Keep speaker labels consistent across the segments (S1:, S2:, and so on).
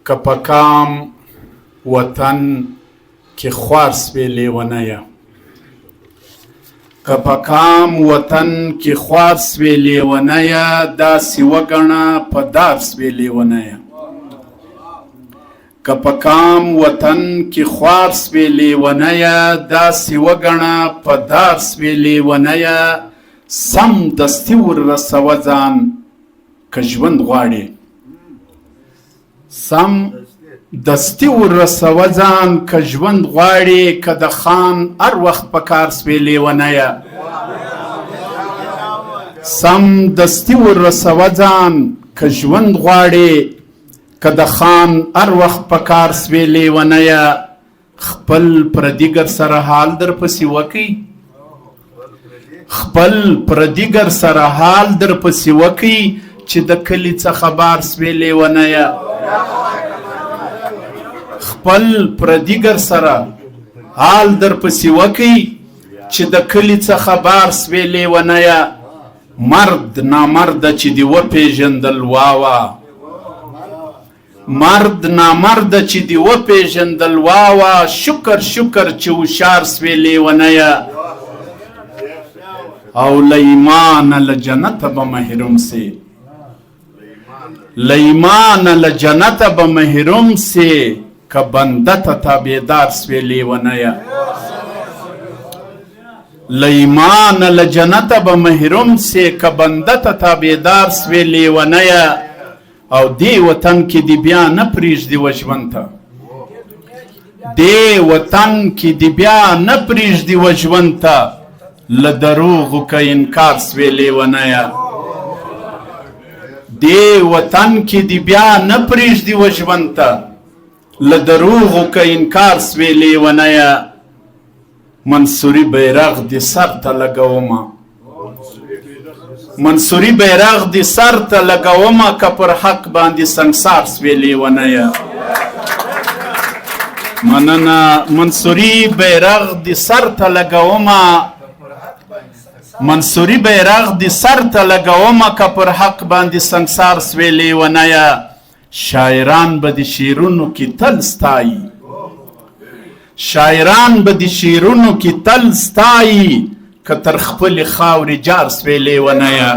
S1: که په کام وطن کې خوار سوې لیونیه که په کام وطن کې خوار سوې لیونیه داسې وګڼه په دار سوې لیونیه که په کام وطن کې خوار سوې لیونیه داسې وګڼه په دار سوې لیونیه سم دستي ور رسوه ځان که ژوند غواړې سم دستي ور رسوه ځان که ژوند غواړې که د خان هر وخت په کار سوې لیونیه سم دستي ور رسوه ځان که ژوند غواړې که د خان هر وخت په کار سوې لیونیه خپل پردیګر سره حال در پسې وکئ خپل پردیګر سره حال در پسې وکئ چې د کلي څخه بار سوې لیونیه خپل پردیګر سره حال در پسې وکئ چې د کلي څخه بار سوې لیونیه مرد نامرده چې دې وپېژندل واوه مرد نامرده چې دې وپېژندل واوه شکر شکر چې هوښیار سوې لیونیه او له ایمانه له جنته به محروم سي له ایمانه له جنته به محروم سي که بنده ته تابعدار سوې لیونیه له ایمانه له جنته به محروم سي که بنده ته تابعدار سوې لیونیه او دې وطن کې دې بیا نه پرېږدي و ژوند ته دې وطن کې دې بیا نه پرېږدي و ژوند ته له دروغو که انکار سوې لیونیه دې وطن کې دې بیا نه پرېږدي و ژوند ته له دروغو که انکار سوې لیونیه منصوري بیرغ دې سر ته لګومه منصوري بیرغ دې سر ته لګومه که پر حق باندې سنګسار سوې لیونیه مننه منصوري بیرغ دې سر ته لګومه منصوري بیرغ دې سر ته لګومه که پر حق باندې سنګسار سوې لیونیه شاعران به د شعرونو کې تل ستایي شاعران به د شعرونو کې تل ستایي که تر خپلې خاورې جار سوې لیونیه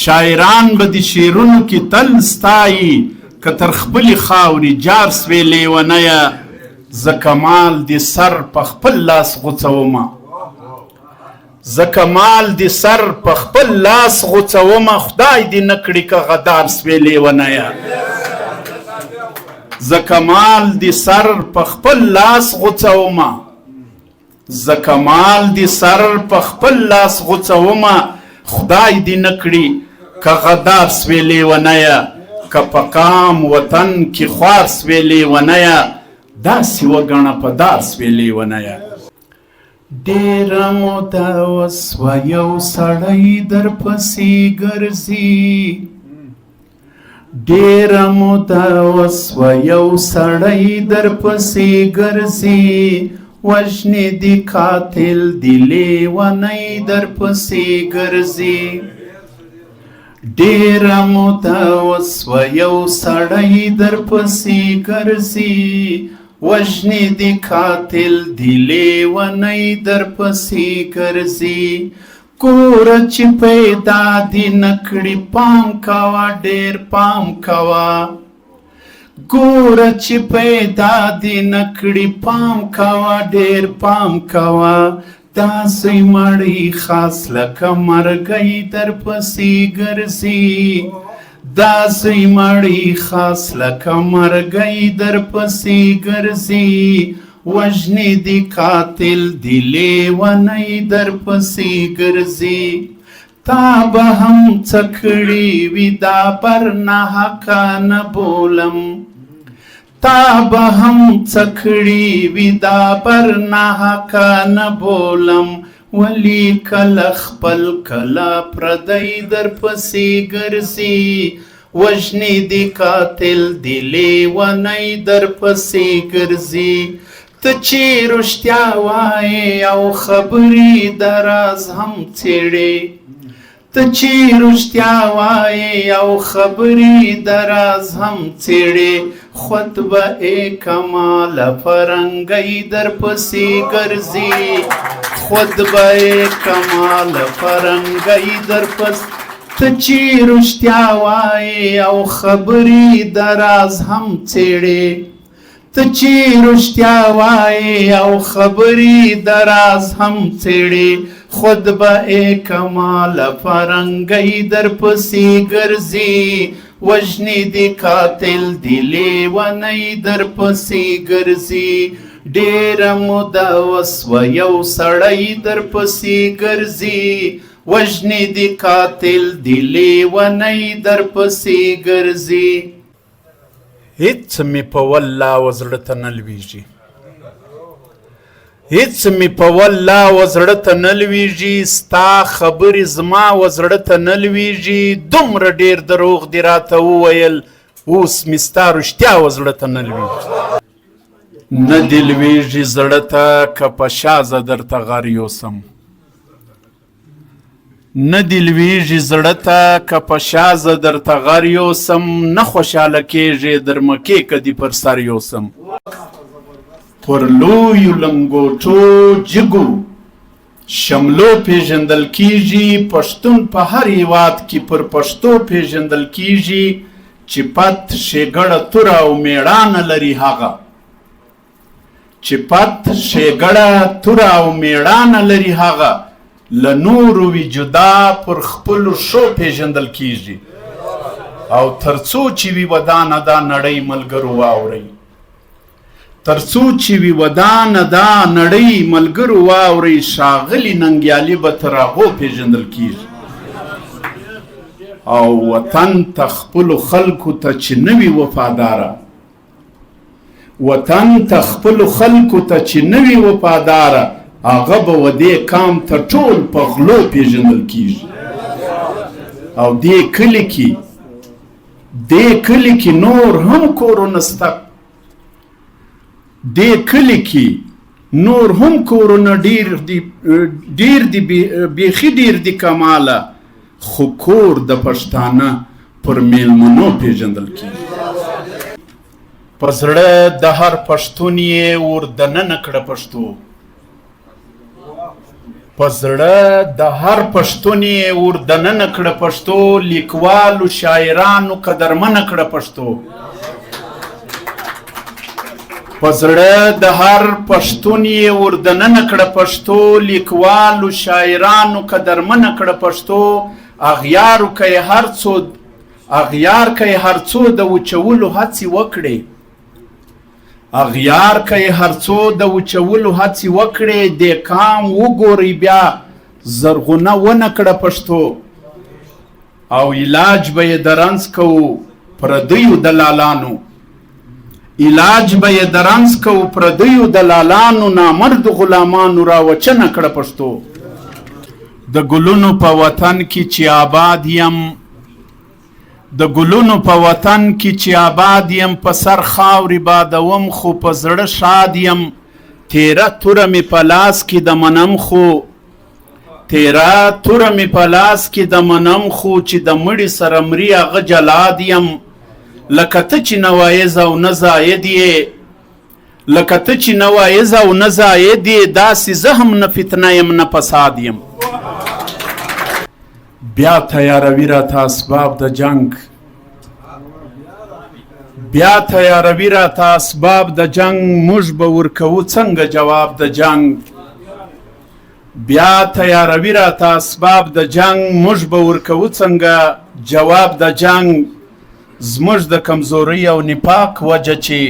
S1: شاعران به د شعرونو کې تل ستایي که تر خپلې خاورې جار سوې لیونیه زه کمال دې سر په خپل لاس غوڅومه زه کمال دې سر په خپل لاس غوڅومه خدای دې نه کړي که غدار سوې لیونیه زه کمال دې سر په خپل لاس غوڅومه زه کمال دې سر په خپل لاس غوڅومه خدای دې نه کړي که غدار سوې لیونیه که په کام وطن کې خوار سوې لیونیه داسې وګڼه په دار سوې لیونیه ډېره موده وسوه یو سړی در پسې ګرځي ډېره موده وسوه یو سړی در پسې ګرځي وژنې دې قاتل دې لیونی در پسې ګرځي ډېره موده وسوه یو سړی در پسې ګرځي وژنې دې قاتل دې لیونی در پسې ګرځي ګوره چې پیدا دې نه کړي پام کوه ډېر پام کوه ګوره چې پیدا دې نه کړي پام کوه ډېر پام کوه داسې مړی خاص لکه مرګی در پسې ګرځي داسې مړی خاص لکه مرګی در پسې ګرځي وژنې دې قاتل دې لیونی در پسې ګرځي تا به هم څه کړي وي دا پر ناحقه نه بولم تا به هم څه کړي وي دا پر ناحقه نه بولم ولی کله خپل کله پردی در پسې ګرځي وژنې دې قاتل دې لیونی در پسې ګرځي ته چې رښتیا وایې او خبرې د راز هم څېړې ته چې رښتیا وایې او خبرې د راز هم څېړې خطبه کماله فرنګۍ درپسې ګرځي خطبه کماله فرنګۍ درپسې ته چې رښتیا وایې او خبرې د راز هم څېړې ته چې رښتیا وایې او خبرې د راز هم څېړې خطبه کماله فرنګۍ درپسې ګرځي وژنې دې قاتل دې لیونۍ درپسې ګرځي ډېره موده وسوه یو سړی درپسې ګرځي وژنې دې قاتل دې لیونۍ درپسې ګرځي هیڅ مې په والله و زړه ته نه لویږي هیڅ مې په والله و زړه ته نه لویږي ستا خبرې زما و زړه ته نه لویږي دومره ډېر دروغ دې راته وویل اوس مې ستا رښتیا و زړه ته نه لویږي نه دې لویږي زړه ته که په شازه درته غر یوسم نه دې لویږي زړه ته که په شازه درته غر یوسم نه خوشحاله کېږې در مکې که دې پر سر یوسم پر لویو لنګوټو جګو شملو پیژندل کیږي پښتون په هر هیواد کې پر پښتو پیژندل کیږي چې پت ښېګړه توره او میړانه لري هغه چې پت ښېګړه توره او میړانه لري هغه له نورو وي جدا پر خپلو ښو پیژندل کیږي او تر څو چې وي ودانه دا نړۍ ملګرو واورئ تر څو چې وي ودانه دا نړۍ ملګرو واورئ ښاغلي ننګیالي به تر هغو پیژندل کیږي او وطن ته خپلو خلکو ته چې نه وي وفاداره وطن ته خپلو خلکو ته چې نه وي وفاداره هغه به و دې کام ته ټول په غلو پیژندل کیږي او دې کلي کې نور هم کورونه سته دې کلي کې نور هم کورونه ډېر دي بیخي ډېر دي کماله خو کور د پښتانه پر میلمنو پیژندل کیږي په زړه د هر پښتون یې ور دننه کړه پښتو په زړه د هر پښتون یې ور دننه کړه پښتو لیکوالو شاعرانو قدرمنه کړه پښتو په زړه د هر پښتون یې ور دننه کړه پښتو لیکوالو شاعرانو قدرمنه کړه پښتو اغیار که هر څو د وچولو هڅې وکړي اغیار که هر څو د وچولو هڅې وکړي دې کام وګورئ بیا زرغونه ونه کړه پښتو او علاج به یې د رنځ کوو پردیو دلالانو علاج به یې د رنځ کوو پردیو دلالانو نامرد غلامانو راوچنه کړه پښتو د ګلونو په وطن کې چې آباد یم د ګلونو په وطن کې چې آباد یم په سر خاورې بادوم خو په زړه شاد یم تیره توره مې په لاس کې د منم خو تیره توره مې په لاس کې د منم خو چې د مړي سره مري هغه جلاد یم لکه ته چې نه وایز او نه زاید یې لکه ته چې نه وایز او نه زاید یې داسې زه هم نه فتنه یم نه فساد یم بیا تیاروي راته اسباب د جنگ بیا تیاروي راته اسباب د جنگ موږ به ورکوو څنګه جواب د جنگ بیا تیاروي راته اسباب د جنگ موږ به ورکوو څنګه جواب د جنگ زموږ د کمزورۍ او نفاق وجه چې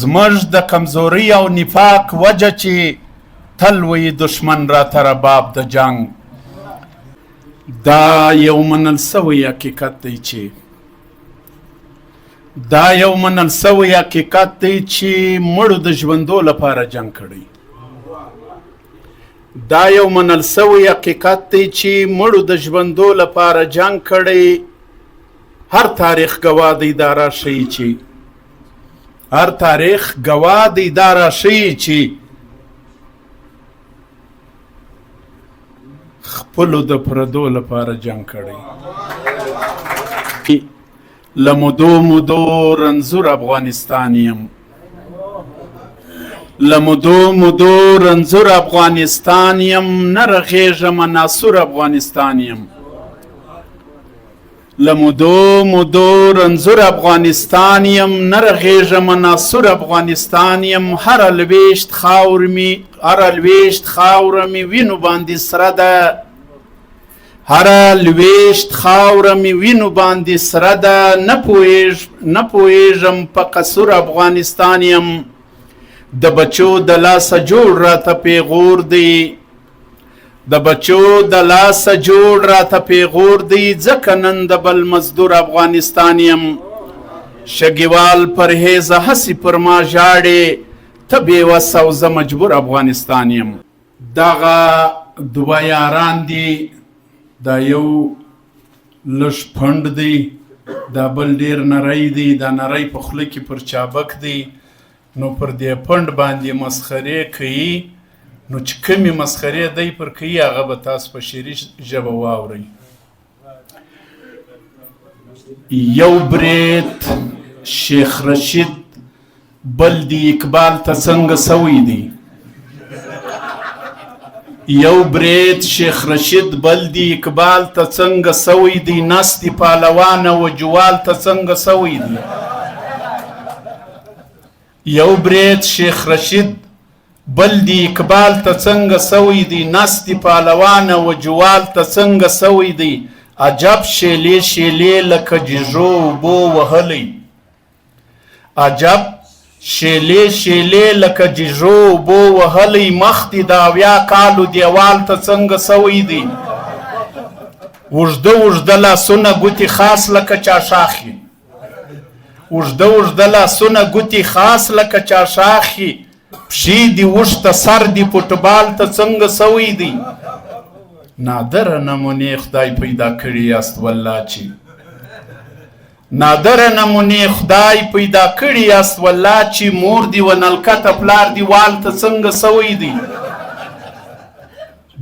S1: زموږ د کمزورۍ او نفاق وجه چې تل وي دشمن راته رباب د جنگ دا یو منل سوی حقیقت دی چې مړو د ژوندو لپاره جنگ کړی دا یو منل سوی حقیقت دی چې مړو د ژوندو لپاره جنگ کړی هر تاریخ گواه دی دا راشي چې هر تاریخ گواه دی دا راشي چې خپلو د پردو لپاره جنگ کړی. له مودو مودو رنځور افغانستان یم، له مودو مودو رنځور افغانستان یم، نه رغېږم ناسور افغانستان یم. له مودو مودو رنځور افغانستان یم، نه رغېږم ناسور افغانستان یم. هره لویشت خاوره مې وینو باندې سره ده، هره لویشت خاوره مې وینو باندې سره ده. نه پوهېږم په قصور افغانستان یم، د بچو د لاسه جوړ راته پیغور دی، د بچو د لاسه جوړ راته پیغور دی. ځکه نن د بل مزدور افغانستان یم. شګیوال پرهیزه هسې پر ما ژاړې، ته بېوسه او زه مجبور افغانستان یم. دغه دوه یاران دي، دا یو لږ پنډ دی، دا بل ډېر نری دی. دا نری په خوله کې پر چابک دی، نو پر دې پنډ باندې مسخرې کوي. نو چې کومې مسخرې دی پر کوي هغه به تاسو په شعري ژبه واورئ. یو برید شیخ رشید بل دی اقبال ته څنګه سوی دی، یو برید شیخ رشید بل دی اقبال ته څنګه سوی دی. نستی پهلوان و جوال ته څنګه سوی دی. یو برید شیخ رشید بل دی اقبال ته څنګه سوی دی. نستی پهلوان و جوال ته څنګه سوی دی. عجب شیلې شیلې لکه جیژو اوبو وهلی، عجب شیلې شیلې لکه جیژو اوبو وهلی. مخ دې د 80 کالو دیوال ته څنګه سوی دی. اوږده اوږده لاسونه ګوتې خاص لکه چاشاخي، اوږده اوږده لاسونه ګوتې خاص لکه چاشاخي. پښې دې اوښته سر دې فوټبال ته څنګه سوی دی. نادره نمونې خدای پیدا کړي یاست والله چې، نادره نمونې خدای پیدا کړي یاست والله چې. مور دې و نلکته پلار دې وال ته څنګه سوی دی.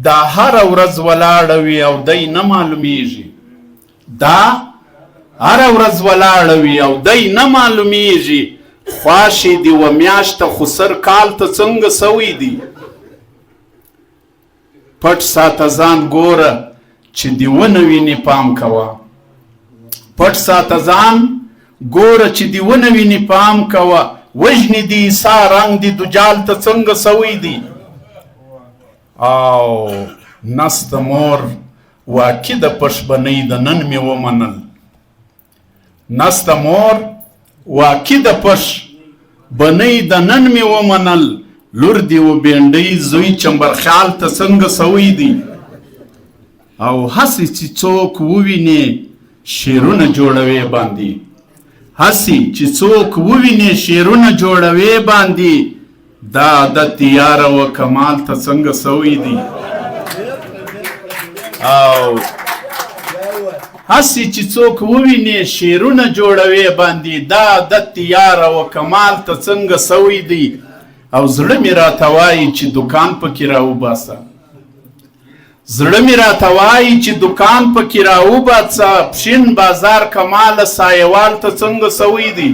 S1: دا هره ورځ ولاړه وي او دی نه معلومیږي، دا هره ورځ ولاړه وي او دی نه معلومیږي. خواشې دې و میاشته خو سر کال ته څنګه سوی دی. پټ ساته ځان ګوره چې دې ونه ویني پام کوه، پټ ساته ځان ګوره چې دې ونه ویني پام کوه. وژنې دې عیسی رنګ دې دجال ته څنګه سوی دی. او نسته مور واقع د پشبنۍ د نن مې ومنل، نسته مور واقع د پشبنۍ د نن مې ومنل. لور دی و بینډۍ زوی چمبرخیال ته څنګه سوی دی. او هسې چې څوک وویني شعرونه جوړوي باندې، هسې چې څوک وویني شعرونه جوړوي باندې. دا عادت یاره و کمال ته څنګه سوی دی. او هسې چې څوک وویني شعرونه جوړوي باندې. دا عادت یاره و کمال ته څنګه سوی دی. او زړه مې راته وایي چې دکان پکې راوباسه، زړه مې راته وایي چې دکان پکې راوباسه. پښین بازار کماله سایوال ته څنګه سوی دی.